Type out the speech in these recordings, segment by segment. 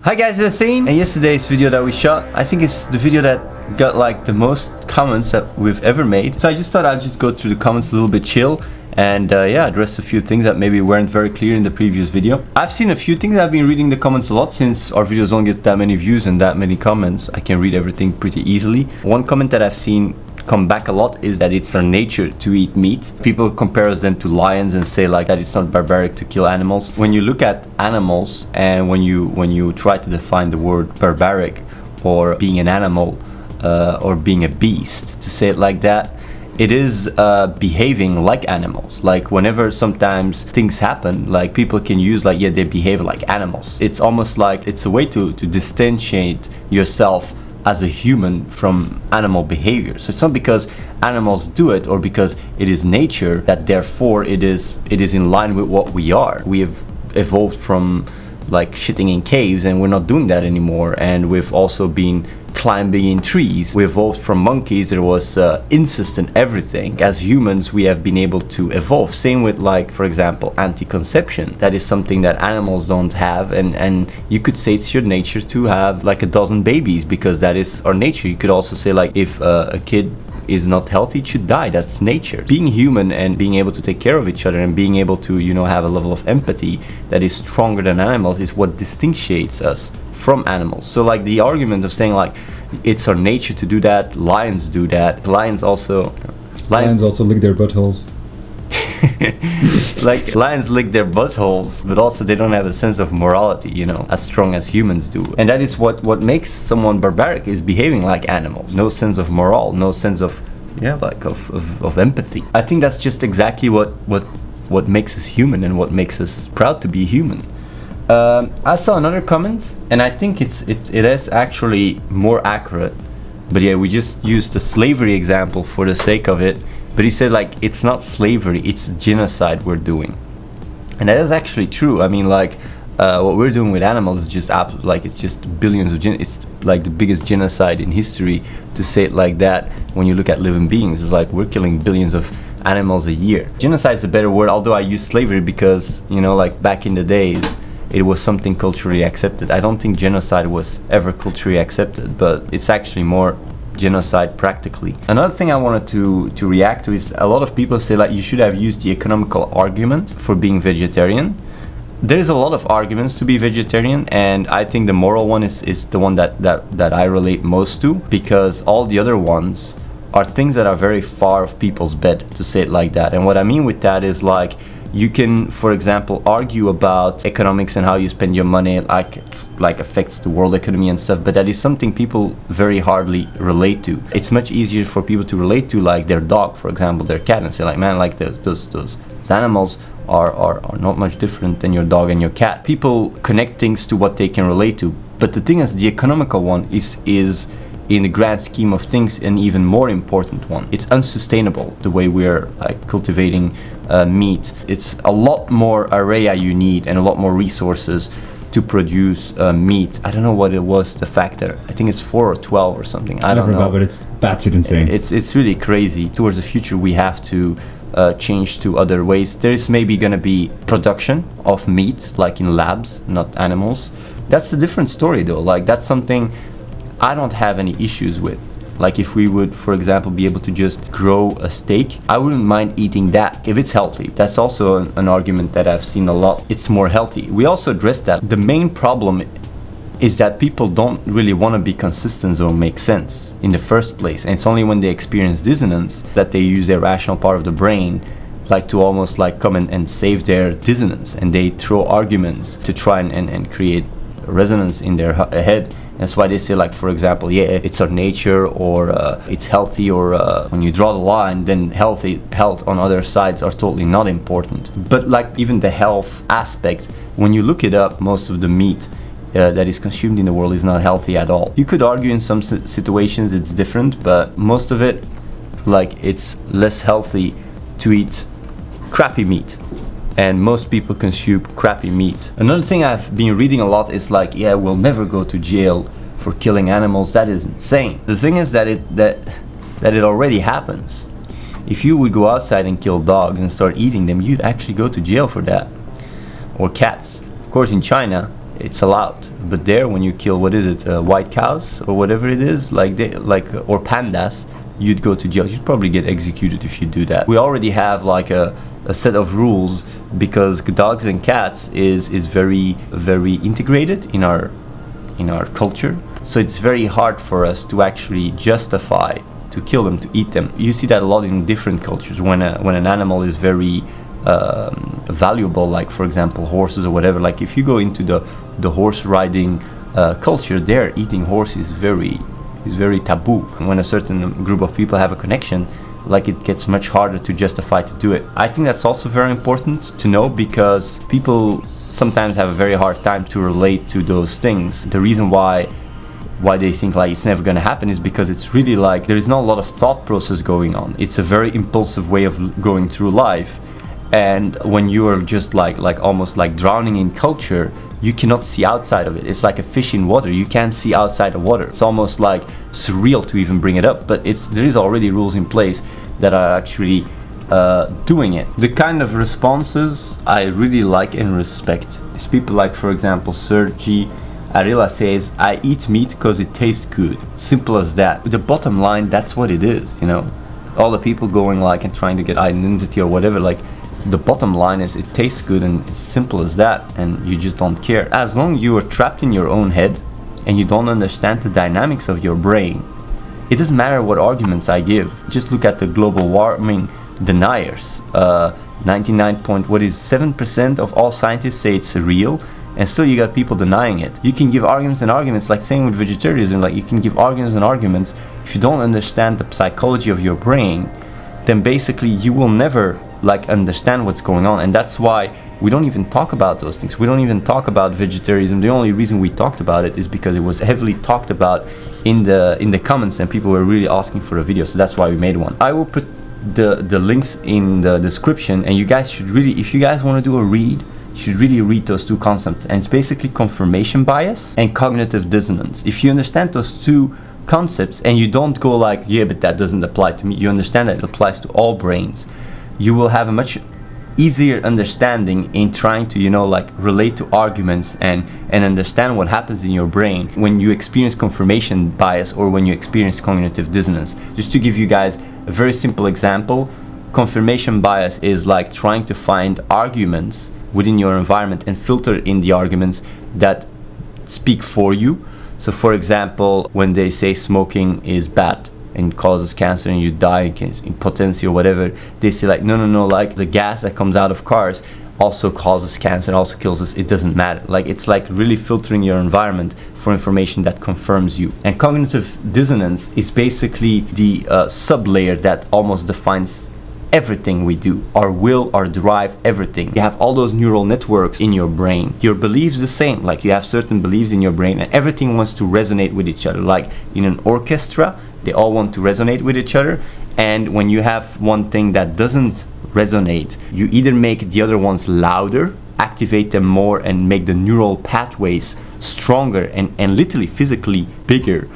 Hi guys, it's Athene, and yesterday's video that we shot, I think it's the video that got like the most comments that we've ever made. So I just thought I'd just go through the comments a little bit chill and yeah, address a few things that maybe weren't very clear in the previous video. I've seen a few things. I've been reading the comments a lot since our videos don't get that many views and that many comments. I can read everything pretty easily. One comment that I've seen come back a lot is that it's our nature to eat meat. People compare us then to lions and say like that it's not barbaric to kill animals. When you look at animals and when you try to define the word barbaric or being an animal or being a beast, to say it like that, it is behaving like animals. Like whenever sometimes things happen, like people can use like, yeah, they behave like animals. It's almost like it's a way to distantiate yourself as a human from animal behavior. So it's not because animals do it or because it is nature that therefore it is in line with what we are. We have evolved from like shitting in caves and we're not doing that anymore, and we've also been climbing in trees. We evolved from monkeys. There was incest in everything. As humans we have been able to evolve. Same with like, for example, anti-conception. That is something that animals don't have, and you could say it's your nature to have like a dozen babies because that is our nature. You could also say like if a kid is not healthy, it should die. That's nature. Being human and being able to take care of each other and being able to, you know, have a level of empathy that is stronger than animals is what distinguishes us from animals. So like the argument of saying like it's our nature to do that, lions do that. Lions also lick their buttholes. Like lions lick their buttholes, but also they don't have a sense of morality, you know, as strong as humans do. And that is what makes someone barbaric, is behaving like animals. No sense of morale, no sense of, yeah, like of empathy. I think that's just exactly what makes us human and what makes us proud to be human. I saw another comment and I think it is actually more accurate, but yeah, we just used the slavery example for the sake of it. But he said like it's not slavery, it's genocide we're doing. And that is actually true. I mean, like what we're doing with animals is just absolute, like it's just billions of it's like the biggest genocide in history, to say it like that. When you look at living beings, it's like we're killing billions of animals a year. Genocide is a better word, although I use slavery because, you know, like back in the days it was something culturally accepted. I don't think genocide was ever culturally accepted, but it's actually more genocide practically. Another thing I wanted to react to is a lot of people say like you should have used the economical argument for being vegetarian. There's a lot of arguments to be vegetarian, and I think the moral one is the one that I relate most to, because all the other ones are things that are very far of people's bed, to say it like that. And what I mean with that is like you can, for example, argue about economics and how you spend your money like affects the world economy and stuff, but that is something people very hardly relate to. It's much easier for people to relate to like their dog, for example, their cat, and say like, man, like those animals are not much different than your dog and your cat. People connect things to what they can relate to, but the thing is, the economical one is in the grand scheme of things an even more important one. It's unsustainable the way we're like cultivating meat. It's a lot more area you need and a lot more resources to produce meat. I don't know what it was, the factor. I think it's 4 or 12 or something. I don't know. But it's batshit insane. It's really crazy. Towards the future we have to change to other ways. There's maybe gonna be production of meat like in labs, not animals. That's a different story though. Like that's something I don't have any issues with. Like if we would, for example, be able to just grow a steak, I wouldn't mind eating that if it's healthy. That's also an argument that I've seen a lot. It's more healthy. We also addressed that. The main problem is that people don't really want to be consistent or make sense in the first place. And it's only when they experience dissonance that they use their rational part of the brain like to almost like come and save their dissonance, and they throw arguments to try and create resonance in their head. That's why they say like, for example, yeah, it's our nature, or it's healthy, or when you draw the line, then health on other sides are totally not important. But like even the health aspect, when you look it up, most of the meat that is consumed in the world is not healthy at all. You could argue in some situations it's different, but most of it, like it's less healthy to eat crappy meat. And most people consume crappy meat. Another thing I've been reading a lot is like, yeah, we'll never go to jail for killing animals. That is insane. The thing is that it already happens. If you would go outside and kill dogs and start eating them, you'd actually go to jail for that. Or cats. Of course, in China, it's allowed. But there, when you kill, what is it, white cows or whatever it is, like or pandas, you'd go to jail. You'd probably get executed if you do that. We already have like a set of rules, because dogs and cats is very integrated in our culture. So it's very hard for us to actually justify to kill them, to eat them. You see that a lot in different cultures. When an animal is very valuable, like for example horses or whatever, like if you go into the horse riding culture, there eating horse is very taboo. When a certain group of people have a connection, like it gets much harder to justify to do it. I think that's also very important to know, because people sometimes have a very hard time to relate to those things. The reason why they think like it's never gonna happen is because it's really like there is not a lot of thought process going on. It's a very impulsive way of going through life, and when you are just like almost like drowning in culture, you cannot see outside of it. It's like a fish in water. You can't see outside the water. It's almost like surreal to even bring it up, but there is already rules in place that are actually doing it. The kind of responses I really like and respect is people like, for example, Sergi Arilla says, I eat meat because it tastes good. Simple as that. The bottom line, that's what it is, you know. All the people going like and trying to get identity or whatever, like the bottom line is it tastes good, and it's simple as that, and you just don't care. As long as you are trapped in your own head and you don't understand the dynamics of your brain, it doesn't matter what arguments I give. Just look at the global warming deniers. 99.7% of all scientists say it's real, and still you got people denying it. You can give arguments and arguments, like same with vegetarianism, like you can give arguments and arguments. If you don't understand the psychology of your brain, then basically you will never like understand what's going on. And that's why we don't even talk about those things. We don't even talk about vegetarianism. The only reason we talked about it is because it was heavily talked about in the comments, and people were really asking for a video, so that's why we made one. I will put the links in the description, and you guys should really, if you guys want to do a read, you should really read those two concepts. And it's basically confirmation bias and cognitive dissonance. If you understand those two concepts and you don't go like, yeah, but that doesn't apply to me, you understand that it applies to all brains, you will have a much easier understanding in trying to, you know, like relate to arguments and understand what happens in your brain when you experience confirmation bias or when you experience cognitive dissonance. Just to give you guys a very simple example, confirmation bias is like trying to find arguments within your environment and filter in the arguments that speak for you. So for example, when they say smoking is bad and causes cancer and you die in potency or whatever, they say like, no, like the gas that comes out of cars also causes cancer and also kills us. It doesn't matter. Like it's like really filtering your environment for information that confirms you. And cognitive dissonance is basically the sub-layer that almost defines everything we do, our will, our drive, everything. You have all those neural networks in your brain. Your beliefs the same, like you have certain beliefs in your brain and everything wants to resonate with each other. Like in an orchestra, they all want to resonate with each other, and when you have one thing that doesn't resonate, you either make the other ones louder, activate them more, and make the neural pathways stronger and literally physically bigger,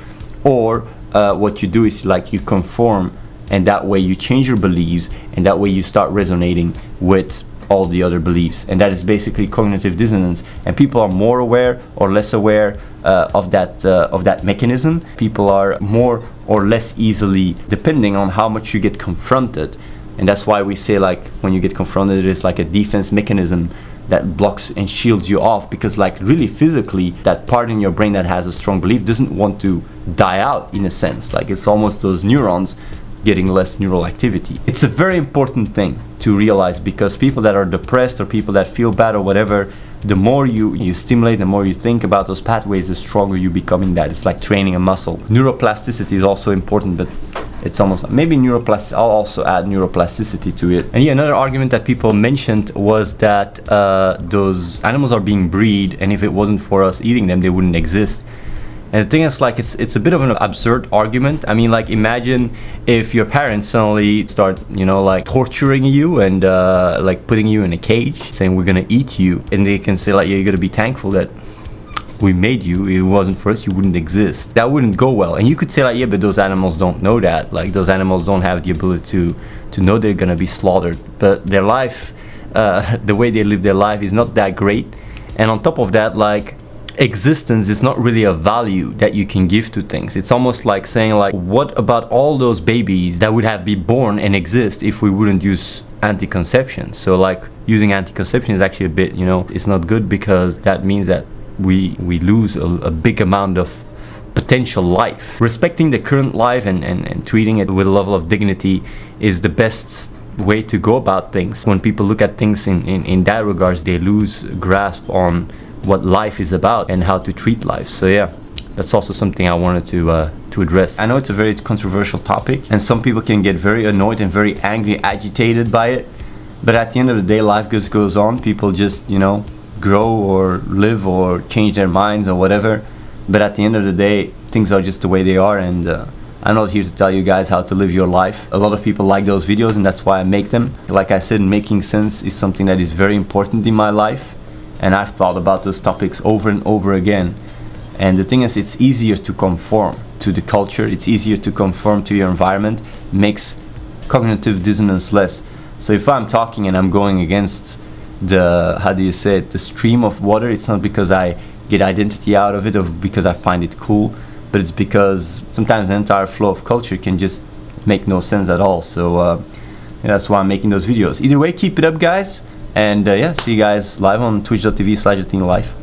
or what you do is like you conform, and that way you change your beliefs, and that way you start resonating with all the other beliefs. And that is basically cognitive dissonance, and people are more aware or less aware of that mechanism. People are more or less easily, depending on how much you get confronted. And that's why we say like when you get confronted, it's like a defense mechanism that blocks and shields you off, because like really physically that part in your brain that has a strong belief doesn't want to die out, in a sense. Like it's almost those neurons getting less neural activity. It's a very important thing to realize, because people that are depressed or people that feel bad or whatever, the more you stimulate, the more you think about those pathways, the stronger you become in that. It's like training a muscle. Neuroplasticity is also important, but it's almost maybe neuroplasticity. I'll also add neuroplasticity to it. And yeah, another argument that people mentioned was that those animals are being bred, and if it wasn't for us eating them, they wouldn't exist. And the thing is, like, it's a bit of an absurd argument. I mean, like, imagine if your parents suddenly start, you know, like torturing you and like putting you in a cage, saying we're gonna eat you, and they can say like, yeah, you're gonna be thankful that we made you. If it wasn't for us, you wouldn't exist. That wouldn't go well. And you could say like, yeah, but those animals don't know that. Like, those animals don't have the ability to know they're gonna be slaughtered. But their life, the way they live their life is not that great. And on top of that, like, existence is not really a value that you can give to things. It's almost like saying like, what about all those babies that would have been born and exist if we wouldn't use anti-conception? So like using anti-conception is actually a bit, you know, it's not good, because that means that we lose a big amount of potential life. Respecting the current life and treating it with a level of dignity is the best way to go about things. When people look at things in that regards, they lose grasp on what life is about and how to treat life. So yeah, that's also something I wanted to address. I know it's a very controversial topic, and some people can get very annoyed and very angry, agitated by it, but at the end of the day, life just goes on. People just, you know, grow or live or change their minds or whatever, but at the end of the day, things are just the way they are, and I'm not here to tell you guys how to live your life. A lot of people like those videos, and that's why I make them. Like I said, making sense is something that is very important in my life, and I've thought about those topics over and over again. And the thing is, it's easier to conform to the culture, it's easier to conform to your environment, makes cognitive dissonance less. So if I'm talking and I'm going against the, how do you say it, the stream of water, it's not because I get identity out of it or because I find it cool, but it's because sometimes the entire flow of culture can just make no sense at all. So yeah, that's why I'm making those videos. Either way, keep it up, guys, and yeah, see you guys live on twitch.tv/AtheneLife.